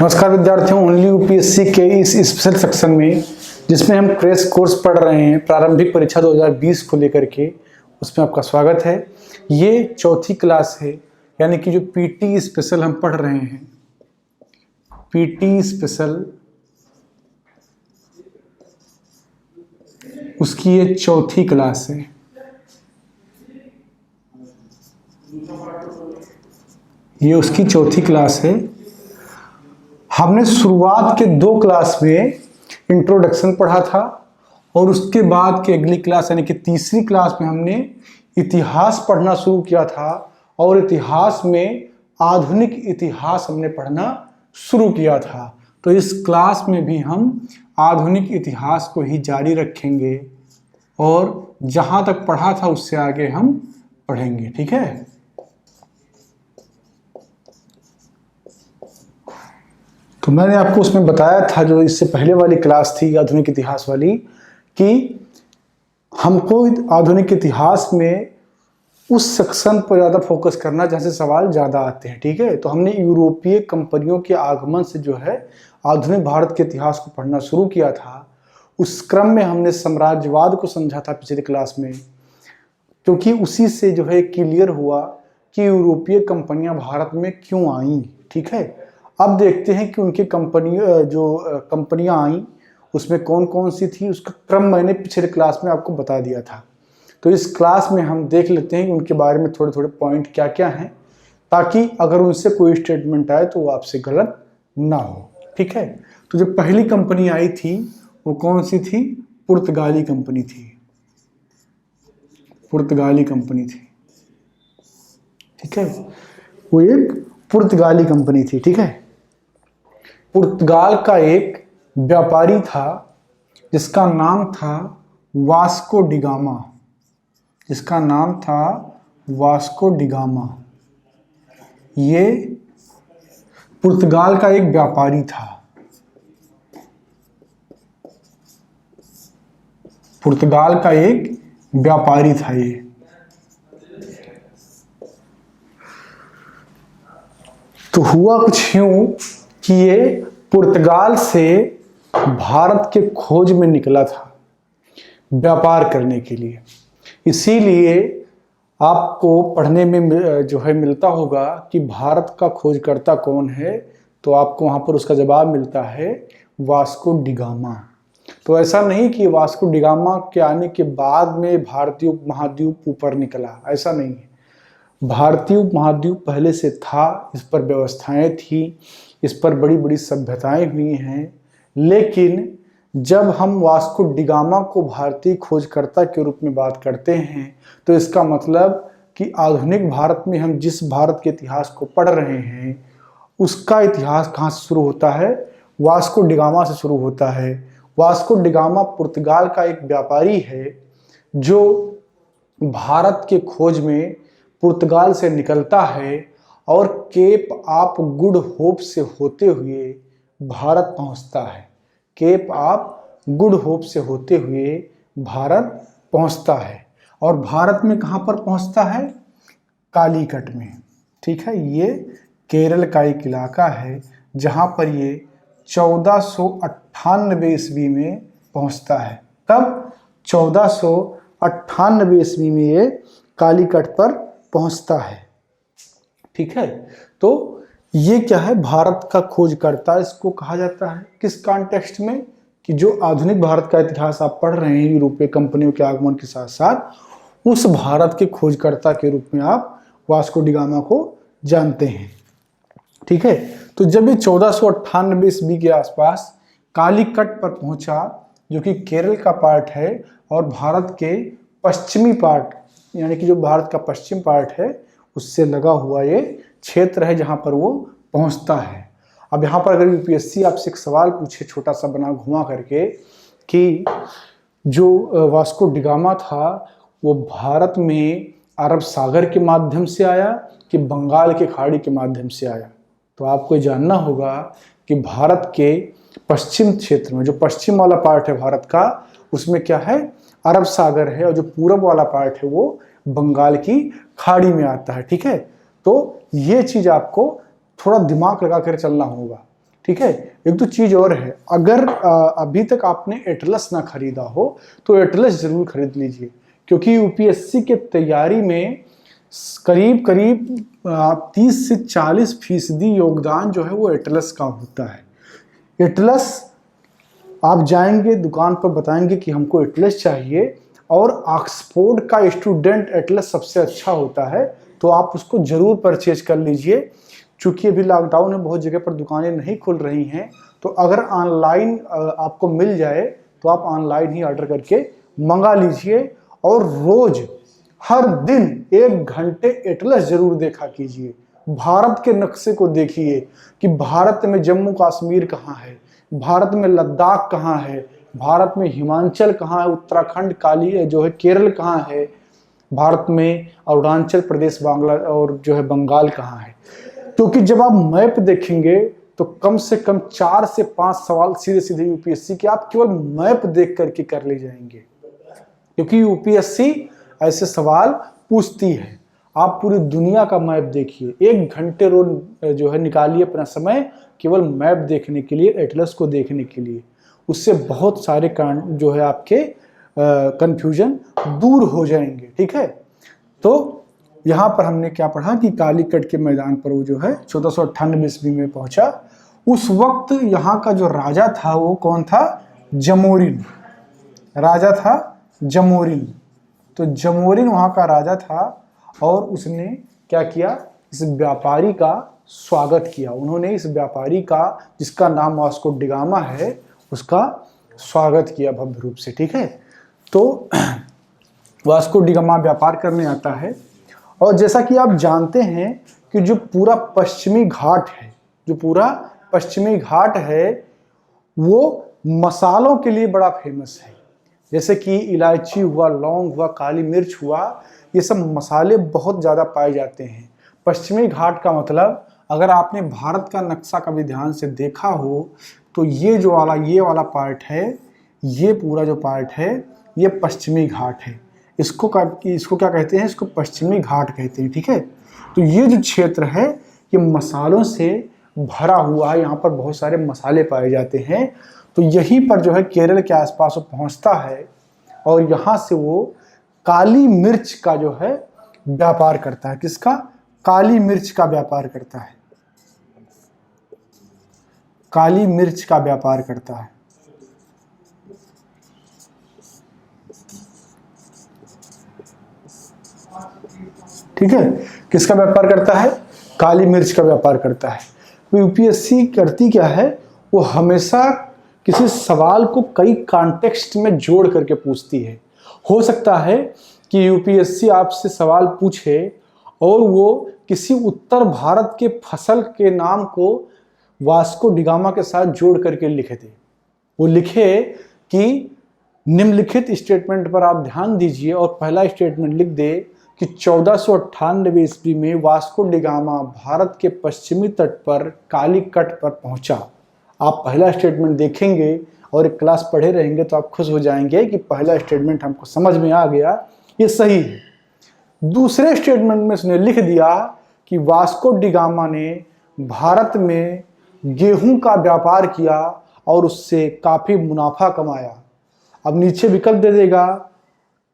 नमस्कार विद्यार्थियों, only UPSC के इस स्पेशल सेक्शन में जिसमें हम क्रैश कोर्स पढ़ रहे हैं प्रारंभिक परीक्षा 2020 को लेकर के, उसमें आपका स्वागत है। ये चौथी क्लास है, यानी कि जो पीटी स्पेशल हम पढ़ रहे हैं, पीटी स्पेशल, उसकी ये चौथी क्लास है। ये उसकी चौथी क्लास है। हमने शुरुआत के 2 क्लास में इंट्रोडक्शन पढ़ा था और उसके बाद की अगली क्लास यानी कि तीसरी क्लास में हमने इतिहास पढ़ना शुरू किया था और इतिहास में आधुनिक इतिहास हमने पढ़ना शुरू किया था। तो इस क्लास में भी हम आधुनिक इतिहास को ही जारी रखेंगे और जहाँ तक पढ़ा था उससे आगे हम पढ़ेंगे, ठीक है। तो मैंने आपको उसमें बताया था, जो इससे पहले वाली क्लास थी आधुनिक इतिहास वाली, कि हमको आधुनिक इतिहास में उस सेक्शन पर ज़्यादा फोकस करना जहाँ से सवाल ज़्यादा आते हैं, ठीक है। तो हमने यूरोपीय कंपनियों के आगमन से जो है आधुनिक भारत के इतिहास को पढ़ना शुरू किया था। उस क्रम में हमने साम्राज्यवाद को समझा था पिछली क्लास में, क्योंकि उसी से जो है क्लियर हुआ कि यूरोपीय कंपनियां भारत में क्यों आईं, ठीक है। अब देखते हैं कि उनकी कंपनियां आईं उसमें कौन कौन सी थी, उसका क्रम मैंने पिछले क्लास में आपको बता दिया था। तो इस क्लास में हम देख लेते हैं कि उनके बारे में थोड़े थोड़े पॉइंट क्या क्या हैं, ताकि अगर उनसे कोई स्टेटमेंट आए तो वो आपसे गलत ना हो, ठीक है। तो जो पहली कंपनी आई थी वो कौन सी थी? पुर्तगाली कंपनी थी, पुर्तगाली कंपनी थी, ठीक है। वो एक पुर्तगाली कंपनी थी, ठीक है। पुर्तगाल का एक व्यापारी था जिसका नाम था वास्को डिगामा, जिसका नाम था वास्को डिगामा। ये पुर्तगाल का एक व्यापारी था, पुर्तगाल का एक व्यापारी था ये। तो हुआ कुछ यूं कि ये पुर्तगाल से भारत के खोज में निकला था व्यापार करने के लिए। इसीलिए आपको पढ़ने में जो है मिलता होगा कि भारत का खोजकर्ता कौन है, तो आपको वहाँ पर उसका जवाब मिलता है वास्को डिगामा। तो ऐसा नहीं कि वास्को डिगामा के आने के बाद में भारतीय उपमहाद्वीप ऊपर निकला, ऐसा नहीं है। भारतीय उपमहाद्वीप पहले से था, इस पर व्यवस्थाएं थी, इस पर बड़ी बड़ी सभ्यताएं हुई हैं। लेकिन जब हम वास्को डिगामा को भारतीय खोजकर्ता के रूप में बात करते हैं तो इसका मतलब कि आधुनिक भारत में हम जिस भारत के इतिहास को पढ़ रहे हैं उसका इतिहास कहाँ से शुरू होता है? वास्को डिगामा से शुरू होता है। वास्को डिगामा पुर्तगाल का एक व्यापारी है जो भारत के खोज में पुर्तगाल से निकलता है और केप ऑफ गुड होप से होते हुए भारत पहुंचता है। केप ऑफ गुड होप से होते हुए भारत पहुंचता है। और भारत में कहां पर पहुंचता है? कालीकट में, ठीक है। ये केरल का एक इलाका है जहां पर ये 1498 ईस्वी में पहुंचता है। तब 1498 ईस्वी में ये कालीकट पर पहुंचता है, ठीक है। तो ये क्या है? भारत का खोजकर्ता इसको कहा जाता है। किस कॉन्टेक्स्ट में? कि जो आधुनिक भारत का इतिहास आप पढ़ रहे हैं यूरोपीय कंपनियों के आगमन के साथ साथ, उस भारत के खोजकर्ता के रूप में आप वास्को डिगामा को जानते हैं, ठीक है। तो जब ये 1498 ईस्वी के आसपास कालीकट पर पहुंचा, जो कि केरल का पार्ट है और भारत के पश्चिमी पार्ट यानी कि जो भारत का पश्चिम पार्ट है उससे लगा हुआ ये क्षेत्र है जहां पर वो पहुंचता है। अब यहाँ पर अगर यूपीएससी आपसे एक सवाल पूछे छोटा सा बना घुमा करके कि जो वास्को डिगामा था वो भारत में अरब सागर के माध्यम से आया कि बंगाल के खाड़ी के माध्यम से आया, तो आपको जानना होगा कि भारत के पश्चिम क्षेत्र में जो पश्चिम वाला पार्ट है भारत का, उसमें क्या है? अरब सागर है, और जो पूरब वाला पार्ट है वो बंगाल की खाड़ी में आता है, ठीक है। तो ये चीज आपको थोड़ा दिमाग लगा कर चलना होगा। ठीक है। एक तो चीज और है, अगर अभी तक आपने एटलस ना खरीदा हो तो एटलस जरूर खरीद लीजिए, क्योंकि यूपीएससी के तैयारी में करीब करीब 30 से 40% योगदान जो है वो एटलस का होता है। एटलस आप जाएंगे दुकान पर, बताएंगे कि हमको एटलस चाहिए, और ऑक्सफोर्ड का स्टूडेंट एटलस सबसे अच्छा होता है, तो आप उसको जरूर परचेज कर लीजिए। चूंकि अभी लॉकडाउन में बहुत जगह पर दुकानें नहीं खुल रही हैं, तो अगर ऑनलाइन आपको मिल जाए तो आप ऑनलाइन ही ऑर्डर करके मंगा लीजिए, और रोज हर दिन 1 घंटे एटलस जरूर देखा कीजिए। भारत के नक्शे को देखिए कि भारत में जम्मू कश्मीर कहाँ है, भारत में लद्दाख कहाँ है, भारत में हिमाचल कहाँ है, उत्तराखंड काली जो है केरल कहाँ है, भारत में अरुणाचल प्रदेश बांग्ला और जो है बंगाल कहाँ है। क्योंकि जब आप मैप देखेंगे तो कम से कम 4 से 5 सवाल सीधे सीधे यूपीएससी के आप केवल मैप देख करके कर ले जाएंगे, क्योंकि यूपीएससी ऐसे सवाल पूछती है। आप पूरी दुनिया का मैप देखिए, 1 घंटे रोज जो है निकालिए अपना समय केवल मैप देखने के लिए, एटलस को देखने के लिए। उससे बहुत सारे जो है आपके कंफ्यूजन दूर हो जाएंगे, ठीक है। तो यहाँ पर हमने क्या पढ़ा कि कालीकट के मैदान पर वो जो है 1498 ईस्वी में पहुंचा। उस वक्त यहाँ का जो राजा था वो कौन था? जमोरिन राजा था, जमोरिन। तो जमोरिन वहाँ का राजा था, और उसने क्या किया? इस व्यापारी का स्वागत किया। उन्होंने इस व्यापारी का, जिसका नाम वास्को डिगामा है, उसका स्वागत किया भव्य रूप से, ठीक है। तो वास्को डिगामा व्यापार करने आता है, और जैसा कि आप जानते हैं कि जो पूरा पश्चिमी घाट है, जो पूरा पश्चिमी घाट है वो मसालों के लिए बड़ा फेमस है। जैसे कि इलायची हुआ, लौंग हुआ, काली मिर्च हुआ, ये सब मसाले बहुत ज़्यादा पाए जाते हैं। पश्चिमी घाट का मतलब, अगर आपने भारत का नक्शा कभी ध्यान से देखा हो तो ये वाला पार्ट है, ये पूरा जो पार्ट है ये पश्चिमी घाट है। इसको क्या कहते हैं? इसको पश्चिमी घाट कहते हैं, ठीक है। तो ये जो क्षेत्र है ये मसालों से भरा हुआ है, यहाँ पर बहुत सारे मसाले पाए जाते हैं। तो यहीं पर जो है केरल के आसपास वो पहुँचता है, और यहाँ से वो काली मिर्च का जो है व्यापार करता है। किसका? काली मिर्च का व्यापार करता है, काली मिर्च का व्यापार करता है। ठीक है, किसका व्यापार करता है? काली मिर्च का व्यापार करता है। तो यूपीएससी करती क्या है? वो हमेशा किसी सवाल को कई कॉन्टेक्स्ट में जोड़ करके पूछती है। हो सकता है कि यूपीएससी आपसे सवाल पूछे और वो किसी उत्तर भारत के फसल के नाम को वास्को डिगामा के साथ जोड़ करके लिखे थे। वो लिखे कि निम्नलिखित स्टेटमेंट पर आप ध्यान दीजिए, और पहला स्टेटमेंट लिख दे कि 1498 ईस्वी में वास्को डिगामा भारत के पश्चिमी तट पर कालीकट पर पहुंचा। आप पहला स्टेटमेंट देखेंगे और एक क्लास पढ़े रहेंगे तो आप खुश हो जाएंगे कि पहला स्टेटमेंट हमको समझ में आ गया, ये सही है। दूसरे स्टेटमेंट में उसने लिख दिया कि वास्को डिगामा ने भारत में गेहूं का व्यापार किया और उससे काफ़ी मुनाफा कमाया। अब नीचे विकल्प दे देगा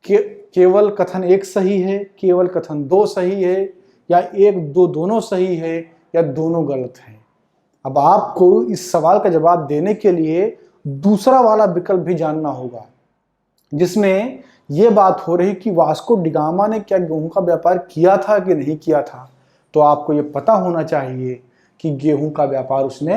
कि केवल कथन 1 सही है, केवल कथन 2 सही है, या 1, 2 दोनों सही है, या दोनों गलत है। अब आपको इस सवाल का जवाब देने के लिए दूसरा वाला विकल्प भी जानना होगा, जिसमें यह बात हो रही कि वास्को डिगामा ने क्या गेहूं का व्यापार किया था कि नहीं किया था। तो आपको यह पता होना चाहिए कि गेहूं का व्यापार उसने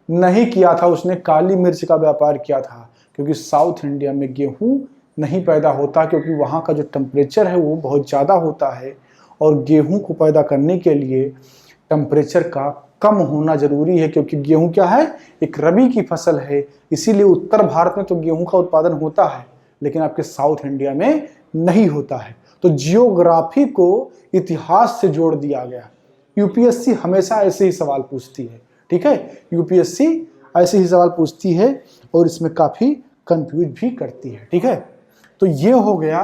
नहीं किया था, उसने काली मिर्च का व्यापार किया था, क्योंकि साउथ इंडिया में गेहूं नहीं पैदा होता, क्योंकि वहाँ का जो टेम्परेचर है वो बहुत ज़्यादा होता है, और गेहूं को पैदा करने के लिए टेम्परेचर का कम होना जरूरी है, क्योंकि गेहूं क्या है? एक रबी की फसल है। इसीलिए उत्तर भारत में तो गेहूं का उत्पादन होता है, लेकिन आपके साउथ इंडिया में नहीं होता है। तो जियोग्राफी को इतिहास से जोड़ दिया गया। यूपीएससी हमेशा ऐसे ही सवाल पूछती है, ठीक है। यूपीएससी ऐसे ही सवाल पूछती है और इसमें काफ़ी कंफ्यूज भी करती है, ठीक है। तो ये हो गया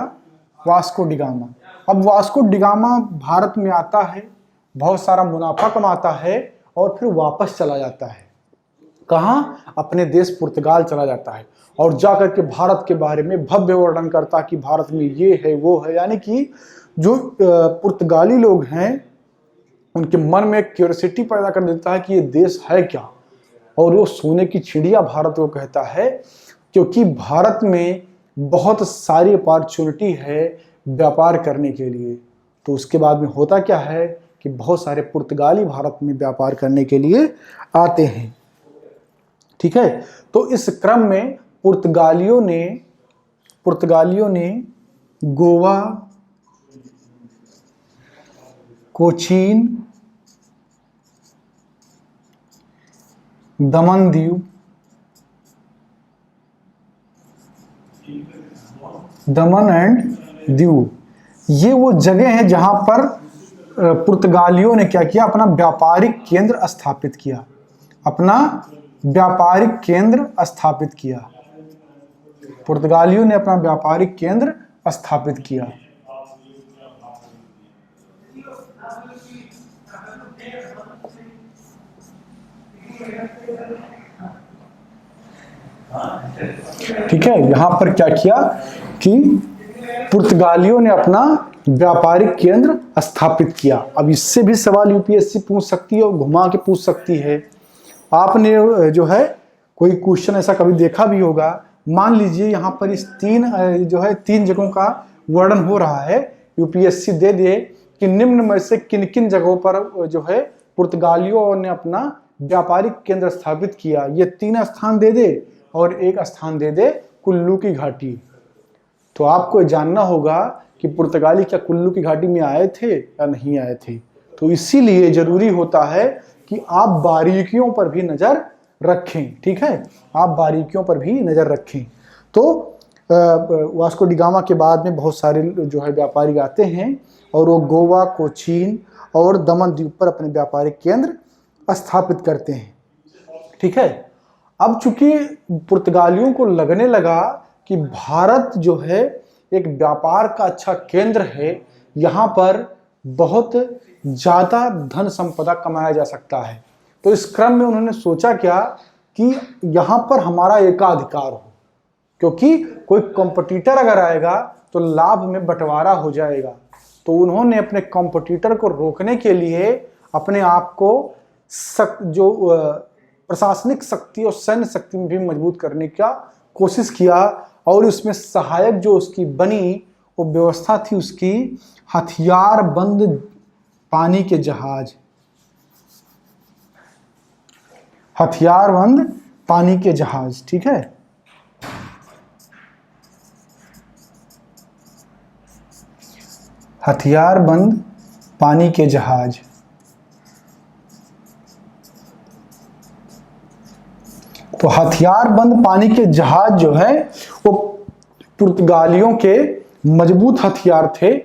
वास्को डिगामा। अब वास्को डिगामा भारत में आता है, बहुत सारा मुनाफा कमाता है और फिर वापस चला जाता है। कहाँ? अपने देश पुर्तगाल चला जाता है और जाकर के भारत के बारे में भव्य वर्णन करता कि भारत में ये है वो है। यानी कि जो पुर्तगाली लोग हैं उनके मन में एक क्यूरियोसिटी पैदा कर देता है कि ये देश है क्या, और वो सोने की चिड़िया भारत को कहता है, क्योंकि भारत में बहुत सारी अपॉर्चुनिटी है व्यापार करने के लिए। तो उसके बाद में होता क्या है कि बहुत सारे पुर्तगाली भारत में व्यापार करने के लिए आते हैं। ठीक है, तो इस क्रम में पुर्तगालियों ने गोवा, कोचीन, दमन द्वीप, दमन एंड दीव, ये वो जगह है जहां पर पुर्तगालियों ने क्या किया? अपना व्यापारिक केंद्र स्थापित किया। अपना व्यापारिक केंद्र स्थापित किया। पुर्तगालियों ने अपना व्यापारिक केंद्र स्थापित किया। ठीक है, यहां पर क्या किया कि पुर्तगालियों ने अपना व्यापारिक केंद्र स्थापित किया। अब इससे भी सवाल यूपीएससी पूछ सकती है और घुमा के पूछ सकती है। आपने जो है कोई क्वेश्चन ऐसा कभी देखा भी होगा, मान लीजिए यहाँ पर इस तीन जगहों का वर्णन हो रहा है, यूपीएससी दे दे कि निम्न में से किन किन जगहों पर जो है पुर्तगालियों ने अपना व्यापारिक केंद्र स्थापित किया। ये 3 स्थान दे दे और 1 स्थान दे दे कुल्लू की घाटी। तो आपको जानना होगा कि पुर्तगाली क्या कुल्लू की घाटी में आए थे या नहीं आए थे। तो इसीलिए जरूरी होता है कि आप बारीकियों पर भी नजर रखें। ठीक है, आप बारीकियों पर भी नजर रखें। तो वास्को डी गामा के बाद में बहुत सारे जो है व्यापारी आते हैं और वो गोवा, कोचीन और दमन द्वीप पर अपने व्यापारिक केंद्र स्थापित करते हैं। ठीक है, अब चूंकि पुर्तगालियों को लगने लगा कि भारत जो है एक व्यापार का अच्छा केंद्र है, यहाँ पर बहुत ज्यादा धन संपदा कमाया जा सकता है, तो इस क्रम में उन्होंने सोचा क्या कि यहाँ पर हमारा एकाधिकार हो, क्योंकि कोई कॉम्पिटिटर अगर आएगा तो लाभ में बंटवारा हो जाएगा। तो उन्होंने अपने कॉम्पिटिटर को रोकने के लिए अपने आप को प्रशासनिक शक्ति और सैन्य शक्ति में भी मजबूत करने का कोशिश किया, और उसमें सहायक जो उसकी बनी वो व्यवस्था थी उसकी हथियार बंद पानी के जहाज। हथियार बंद पानी के जहाज। ठीक है, हथियार बंद पानी के जहाज। तो हथियार बंद पानी के जहाज जो है वो पुर्तगालियों के मजबूत हथियार थे,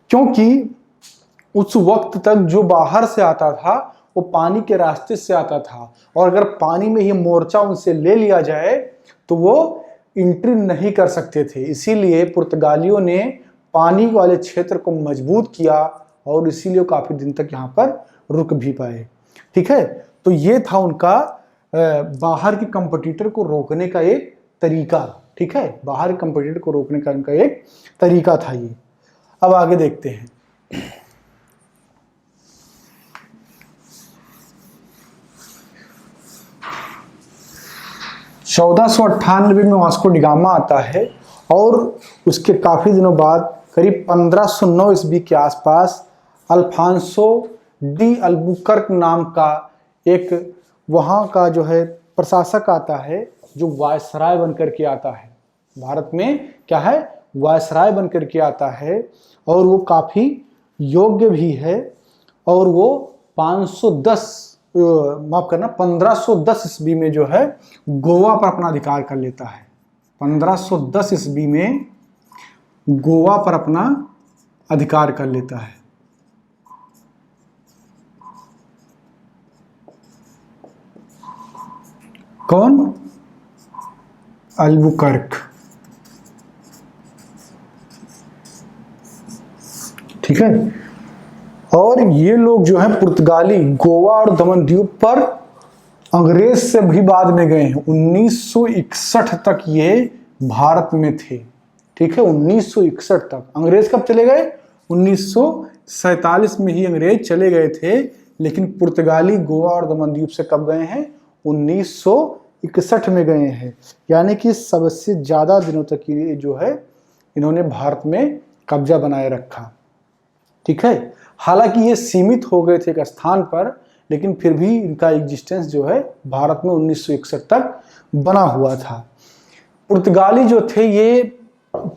क्योंकि उस वक्त तक जो बाहर से आता था वो पानी के रास्ते से आता था, और अगर पानी में ही मोर्चा उनसे ले लिया जाए तो वो एंट्री नहीं कर सकते थे। इसीलिए पुर्तगालियों ने पानी वाले क्षेत्र को मजबूत किया और इसीलिए काफी दिन तक यहाँ पर रुक भी पाए। ठीक है, तो ये था उनका बाहर के कंपटीटर को रोकने का एक तरीका। ठीक है, बाहर के कंपटीटर को रोकने का इनका एक तरीका था ये। अब आगे देखते हैं। (1498) में वास्को डी गामा आता है और उसके काफी दिनों बाद करीब 1509 ईस्वी के आसपास अल्फांसो डी अल्बुकर्क नाम का एक वहाँ का जो है प्रशासक आता है, जो वायसराय बनकर के आता है। भारत में क्या है? वायसराय बनकर के आता है, और वो काफी योग्य भी है, और वो 1510 ईस्वी में जो है गोवा पर अपना अधिकार कर लेता है। 1510 ईस्वी में गोवा पर अपना अधिकार कर लेता है। कौन? अल्बुकर्क। ठीक है, और ये लोग जो है पुर्तगाली गोवा और दमन द्वीप पर अंग्रेज से भी बाद में गए हैं। 1961 तक ये भारत में थे। ठीक है, 1961 तक। अंग्रेज कब चले गए? 1947 में ही अंग्रेज चले गए थे, लेकिन पुर्तगाली गोवा और दमन द्वीप से कब गए हैं? 1961 में गए हैं। यानी कि सबसे ज्यादा दिनों तक ये जो है इन्होंने भारत में कब्जा बनाए रखा। ठीक है, हालांकि ये सीमित हो गए थे एक स्थान पर, लेकिन फिर भी इनका एग्जिस्टेंस जो है भारत में 1961 तक बना हुआ था। पुर्तगाली जो थे ये,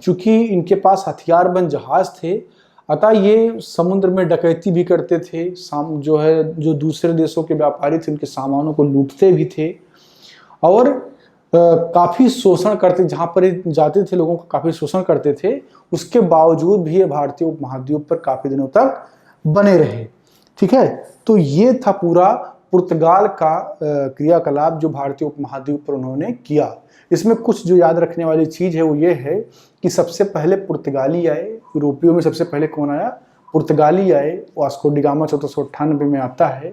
चूंकि इनके पास हथियारबंद जहाज थे, अतः ये समुद्र में डकैती भी करते थे। जो दूसरे देशों के व्यापारी थे उनके सामानों को लूटते भी थे और काफी शोषण करते, जहां पर जाते थे लोगों का काफी शोषण करते थे। उसके बावजूद भी ये भारतीय उपमहाद्वीप पर काफी दिनों तक बने रहे। ठीक है, तो ये था पूरा पुर्तगाल का क्रियाकलाप जो भारतीय उपमहाद्वीप पर उन्होंने किया। इसमें कुछ जो याद रखने वाली चीज है वो ये है कि सबसे पहले पुर्तगाली आए। यूरोपियों में सबसे पहले कौन आया? पुर्तगाली आए। वास्को डी गामा 1498 में आता है।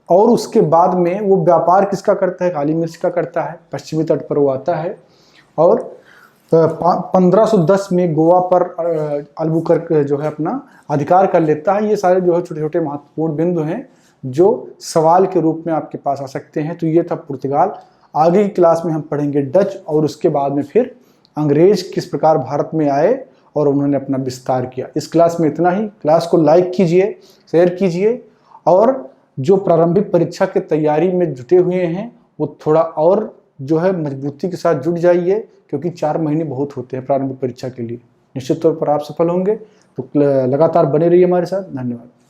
और उसके बाद में वो व्यापार किसका करता है? काली मिर्च का करता है। पश्चिमी तट पर वो आता है और 1510 में गोवा पर अल्बुकर्क जो है अपना अधिकार कर लेता है। ये सारे जो है छोटे छोटे महत्वपूर्ण बिंदु हैं जो सवाल के रूप में आपके पास आ सकते हैं। तो ये था पुर्तगाल। आगे की क्लास में हम पढ़ेंगे डच और उसके बाद में फिर अंग्रेज किस प्रकार भारत में आए और उन्होंने अपना विस्तार किया। इस क्लास में इतना ही। क्लास को लाइक कीजिए, शेयर कीजिए और जो प्रारंभिक परीक्षा की तैयारी में जुटे हुए हैं वो थोड़ा और जो है मजबूती के साथ जुट जाइए, क्योंकि 4 महीने बहुत होते हैं प्रारंभिक परीक्षा के लिए। निश्चित तौर पर आप सफल होंगे। तो लगातार बने रहिए हमारे साथ। धन्यवाद।